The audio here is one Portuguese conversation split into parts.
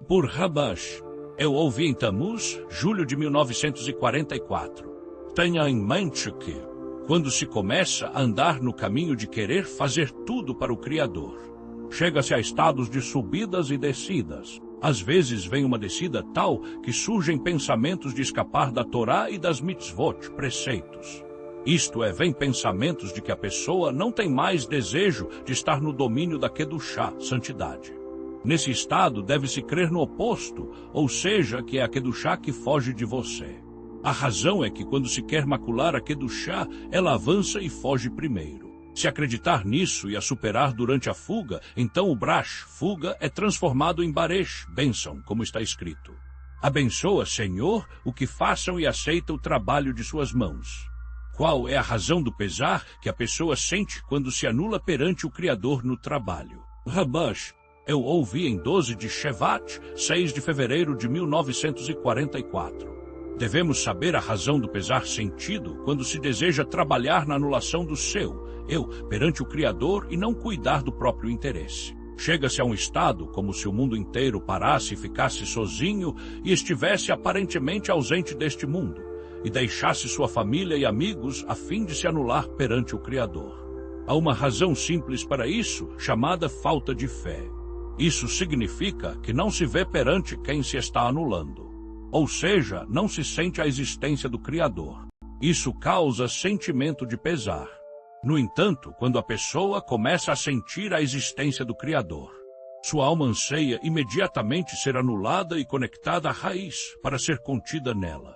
Por Rabash. Eu ouvi em Tammuz, julho de 1944. Tenha em mente que, quando se começa a andar no caminho de querer fazer tudo para o Criador, chega-se a estados de subidas e descidas. Às vezes vem uma descida tal que surgem pensamentos de escapar da Torá e das mitzvot, preceitos. Isto é, vem pensamentos de que a pessoa não tem mais desejo de estar no domínio da Kedushá, santidade. Nesse estado deve-se crer no oposto, ou seja, que é a Kedushá que foge de você. A razão é que quando se quer macular a Kedushá, ela avança e foge primeiro. Se acreditar nisso e a superar durante a fuga, então o Brash, fuga, é transformado em Baresh, bênção, como está escrito. Abençoa, Senhor, o que façam e aceita o trabalho de suas mãos. Qual é a razão do pesar que a pessoa sente quando se anula perante o Criador no trabalho? Rabash, eu ouvi em 12 de Shevat, 6 de fevereiro de 1944. Devemos saber a razão do pesar sentido quando se deseja trabalhar na anulação do eu, perante o Criador e não cuidar do próprio interesse. Chega-se a um estado como se o mundo inteiro parasse e ficasse sozinho e estivesse aparentemente ausente deste mundo, e deixasse sua família e amigos a fim de se anular perante o Criador. Há uma razão simples para isso, chamada falta de fé. Isso significa que não se vê perante quem se está anulando. Ou seja, não se sente a existência do Criador. Isso causa sentimento de pesar. No entanto, quando a pessoa começa a sentir a existência do Criador, sua alma anseia imediatamente ser anulada e conectada à raiz para ser contida nela,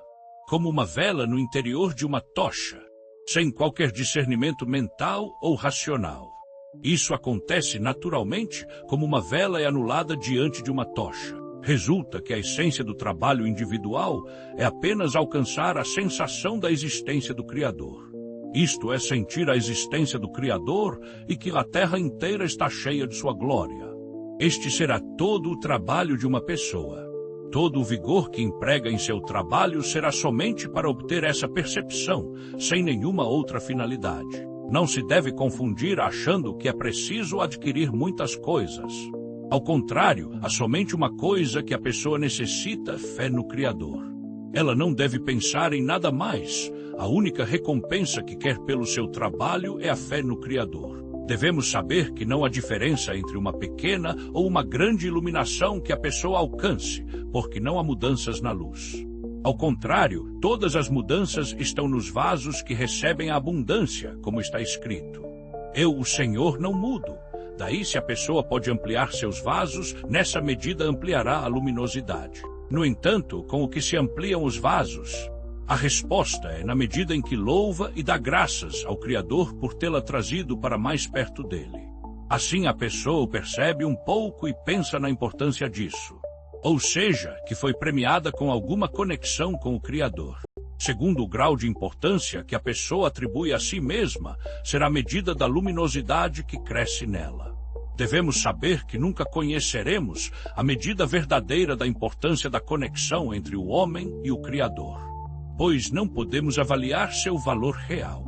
como uma vela no interior de uma tocha, sem qualquer discernimento mental ou racional. Isso acontece naturalmente como uma vela é anulada diante de uma tocha. Resulta que a essência do trabalho individual é apenas alcançar a sensação da existência do Criador. Isto é sentir a existência do Criador e que a terra inteira está cheia de sua glória. Este será todo o trabalho de uma pessoa. Todo o vigor que emprega em seu trabalho será somente para obter essa percepção, sem nenhuma outra finalidade. Não se deve confundir achando que é preciso adquirir muitas coisas. Ao contrário, há somente uma coisa que a pessoa necessita, fé no Criador. Ela não deve pensar em nada mais. A única recompensa que quer pelo seu trabalho é a fé no Criador. Devemos saber que não há diferença entre uma pequena ou uma grande iluminação que a pessoa alcance, porque não há mudanças na luz. Ao contrário, todas as mudanças estão nos vasos que recebem a abundância, como está escrito. Eu, o Senhor, não mudo. Daí, se a pessoa pode ampliar seus vasos, nessa medida ampliará a luminosidade. No entanto, com o que se ampliam os vasos, a resposta é na medida em que louva e dá graças ao Criador por tê-la trazido para mais perto dele. Assim a pessoa percebe um pouco e pensa na importância disso. Ou seja, que foi premiada com alguma conexão com o Criador. Segundo o grau de importância que a pessoa atribui a si mesma, será a medida da luminosidade que cresce nela. Devemos saber que nunca conheceremos a medida verdadeira da importância da conexão entre o homem e o Criador, pois não podemos avaliar seu valor real.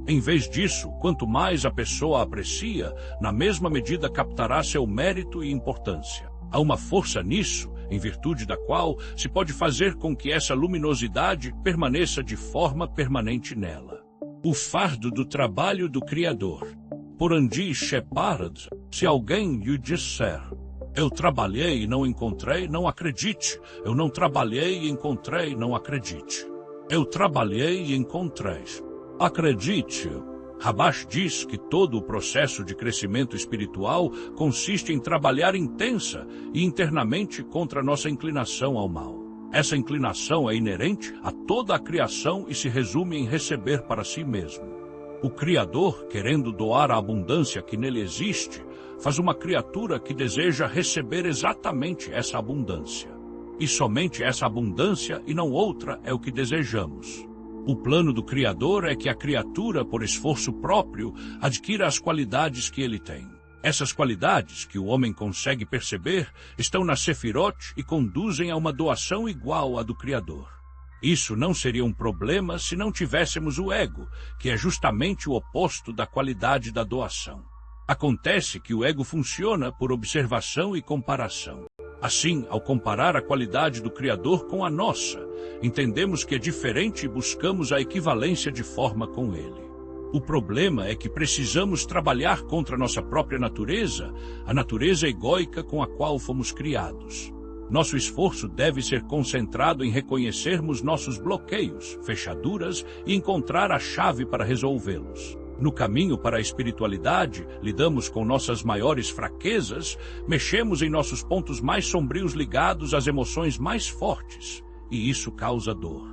Em vez disso, quanto mais a pessoa aprecia, na mesma medida captará seu mérito e importância. Há uma força nisso, em virtude da qual se pode fazer com que essa luminosidade permaneça de forma permanente nela. O fardo do trabalho do Criador. Por Andy Shepard, se alguém lhe disser, eu trabalhei e não encontrei, não acredite. Eu não trabalhei e encontrei, não acredite. Eu trabalhei e encontrei. Acredite. Rabash diz que todo o processo de crescimento espiritual consiste em trabalhar intensa e internamente contra nossa inclinação ao mal. Essa inclinação é inerente a toda a criação e se resume em receber para si mesmo. O Criador, querendo doar a abundância que nele existe, faz uma criatura que deseja receber exatamente essa abundância. E somente essa abundância e não outra é o que desejamos. O plano do Criador é que a criatura, por esforço próprio, adquira as qualidades que ele tem. Essas qualidades, que o homem consegue perceber, estão na Sefirot e conduzem a uma doação igual à do Criador. Isso não seria um problema se não tivéssemos o ego, que é justamente o oposto da qualidade da doação. Acontece que o ego funciona por observação e comparação. Assim, ao comparar a qualidade do Criador com a nossa, entendemos que é diferente e buscamos a equivalência de forma com ele. O problema é que precisamos trabalhar contra nossa própria natureza, a natureza egóica com a qual fomos criados. Nosso esforço deve ser concentrado em reconhecermos nossos bloqueios, fechaduras e encontrar a chave para resolvê-los. No caminho para a espiritualidade, lidamos com nossas maiores fraquezas, mexemos em nossos pontos mais sombrios ligados às emoções mais fortes, e isso causa dor.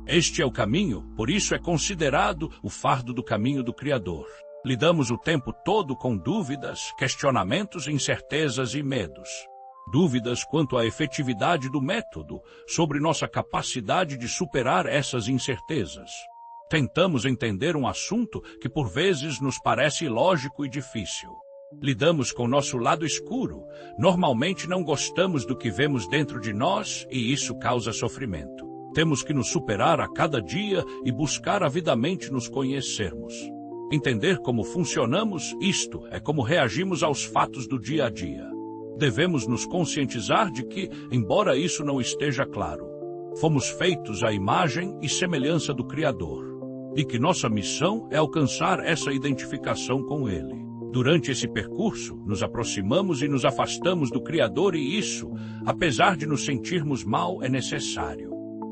Este é o caminho, por isso é considerado o fardo do caminho do Criador. Lidamos o tempo todo com dúvidas, questionamentos, incertezas e medos. Dúvidas quanto à efetividade do método, sobre nossa capacidade de superar essas incertezas. Tentamos entender um assunto que por vezes nos parece ilógico e difícil. Lidamos com nosso lado escuro. Normalmente não gostamos do que vemos dentro de nós e isso causa sofrimento. Temos que nos superar a cada dia e buscar avidamente nos conhecermos. Entender como funcionamos, isto é como reagimos aos fatos do dia a dia. Devemos nos conscientizar de que, embora isso não esteja claro, fomos feitos à imagem e semelhança do Criador, e que nossa missão é alcançar essa identificação com Ele. Durante esse percurso, nos aproximamos e nos afastamos do Criador e isso, apesar de nos sentirmos mal, é necessário.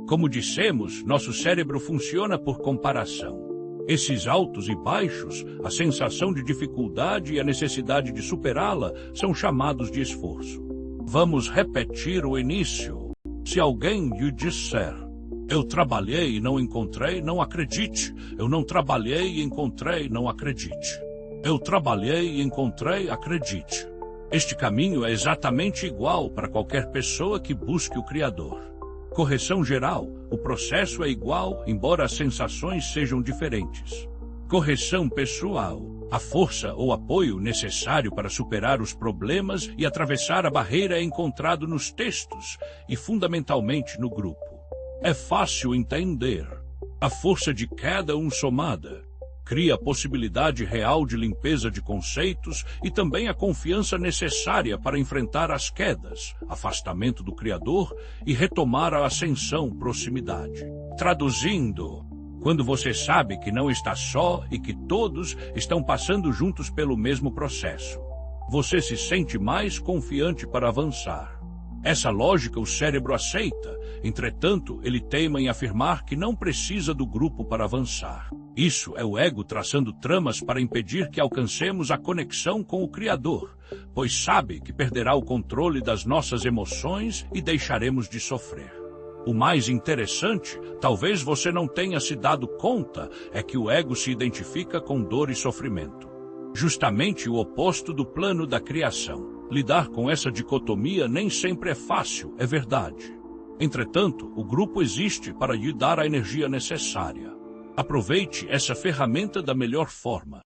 Como dissemos, nosso cérebro funciona por comparação. Esses altos e baixos, a sensação de dificuldade e a necessidade de superá-la são chamados de esforço. Vamos repetir o início. Se alguém lhe disser, eu trabalhei e não encontrei, não acredite. Eu não trabalhei e encontrei, não acredite. Eu trabalhei e encontrei, acredite. Este caminho é exatamente igual para qualquer pessoa que busque o Criador. Correção geral, o processo é igual, embora as sensações sejam diferentes. Correção pessoal, a força ou apoio necessário para superar os problemas e atravessar a barreira é encontrado nos textos e fundamentalmente no grupo. É fácil entender. A força de cada um somada cria a possibilidade real de limpeza de conceitos e também a confiança necessária para enfrentar as quedas, afastamento do Criador e retomar a ascensão, proximidade. Traduzindo, quando você sabe que não está só e que todos estão passando juntos pelo mesmo processo, você se sente mais confiante para avançar. Essa lógica o cérebro aceita, entretanto, ele teima em afirmar que não precisa do grupo para avançar. Isso é o ego traçando tramas para impedir que alcancemos a conexão com o Criador, pois sabe que perderá o controle das nossas emoções e deixaremos de sofrer. O mais interessante, talvez você não tenha se dado conta, é que o ego se identifica com dor e sofrimento. Justamente o oposto do plano da criação. Lidar com essa dicotomia nem sempre é fácil, é verdade. Entretanto, o grupo existe para lhe dar a energia necessária. Aproveite essa ferramenta da melhor forma.